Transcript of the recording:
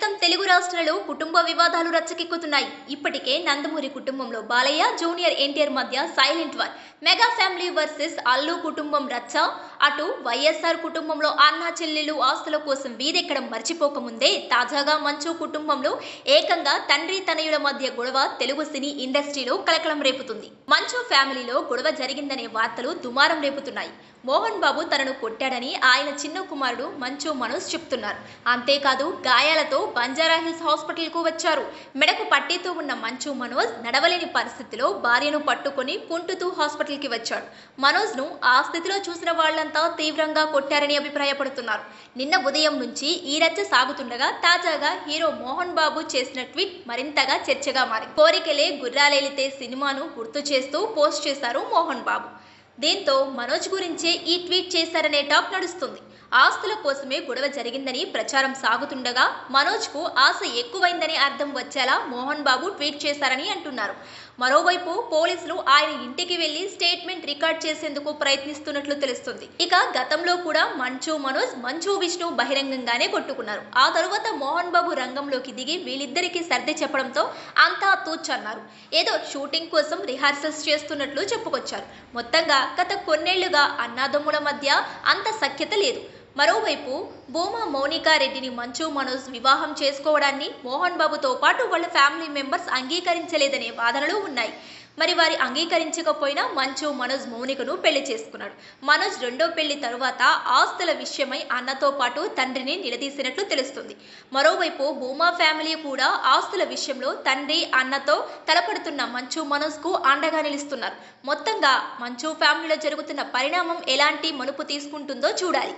ప్రస్తుతం తెలుగు రాష్ట్రాలలో కుటుంబ వివాదాలు రచ్చకెక్కుతున్నాయి. ఇప్పటికే నందమూరి కుటుంబంలో బాలయ్య, జూనియర్ ఎన్టీఆర్ మధ్య silent war, mega family versus Allu కుటుంబం రచ్చ, అటు వైఎస్ఆర్ కుటుంబంలో అన్న చెల్లెలు ఆస్తుల కోసం వీధెక్కడం మర్చిపోకముందే తాజాగా మంచు కుటుంబంలో ఏకంగా తండ్రి తనయుల మధ్య గొడవ తెలుగు సినీ ఇండస్ట్రీలో కలకలం రేపుతుంది. మంచు ఫ్యామిలీలో గొడవ జరిగిందనే వార్తలు దుమారం రేపుతున్నాయి. మోహన్ బాబు తనను కొట్టాడని ఆయన చిన్న కుమారుడు మంచు మనోజ్ చెప్తున్నారు. అంతేకాదు గాయాలతో బంజారాహిల్స్ హాస్పిటల్ కు వచ్చారు. మెడకు పట్టీతో ఉన్న మంచు మనోజ్ నడవలేని పరిస్థితిలో భార్యను పట్టుకొని కుంటుతూ హాస్పిటల్ కి వచ్చాడు. మనోజ్ ను ఆ స్థితిలో చూసిన వాళ్లంతా తీవ్రంగా కొట్టారని అభిప్రాయపడుతున్నారు. నిన్న ఉదయం నుంచి ఈ రచ్చ సాగుతుండగా తాజాగా హీరో మోహన్ బాబు చేసిన ట్వీట్ మరింతగా చర్చగా మారింది. కోరికలే గుర్రాలేలితే సినిమాను గుర్తు చేస్తూ పోస్ట్ చేశారు మోహన్ బాబు. దీంతో మనోజ్ గురించే ఈ ట్వీట్ చేశారనే టాక్ నడుస్తుంది. ఆస్తుల కోసమే గొడవ జరిగిందని ప్రచారం సాగుతుండగా మనోజ్ కు ఆశ ఎక్కువైందని అర్థం వచ్చేలా మోహన్ బాబు ట్వీట్ చేశారని అంటున్నారు. మరోవైపు పోలీసులు ఆయన ఇంటికి వెళ్లి స్టేట్మెంట్ రికార్డ్ చేసేందుకు ప్రయత్నిస్తున్నట్లు తెలుస్తుంది. ఇక గతంలో కూడా మంచు మనోజ్, మంచు విష్ణు బహిరంగంగానే కొట్టుకున్నారు. ఆ తరువాత మోహన్ బాబు రంగంలోకి దిగి వీళ్ళిద్దరికీ సర్ది చెప్పడంతో అంతా తూచన్నారు. ఏదో షూటింగ్ కోసం రిహార్సల్స్ చేస్తున్నట్లు చెప్పుకొచ్చారు. మొత్తంగా గత కొన్నేళ్లుగా అన్నాదమ్ముల మధ్య అంత సఖ్యత లేదు. మరోవైపు భూమా మౌనికా రెడ్డిని మంచు మనోజ్ వివాహం చేసుకోవడాన్ని మోహన్ బాబుతో పాటు వాళ్ళ ఫ్యామిలీ మెంబర్స్ అంగీకరించలేదనే వాదనలు ఉన్నాయి. మరి వారి అంగీకరించకపోయినా మంచు మనోజ్ మౌనికను పెళ్లి చేసుకున్నాడు. మనోజ్ రెండో పెళ్లి తరువాత ఆస్తుల విషయమై అన్నతో పాటు తండ్రిని నిలదీసినట్లు తెలుస్తుంది. మరోవైపు భూమా ఫ్యామిలీ కూడా ఆస్తుల విషయంలో తండ్రి అన్నతో తలపడుతున్న మంచు మనోజ్ కు అండగా నిలుస్తున్నారు. మొత్తంగా మంచు ఫ్యామిలీలో జరుగుతున్న పరిణామం ఎలాంటి మలుపు తీసుకుంటుందో చూడాలి.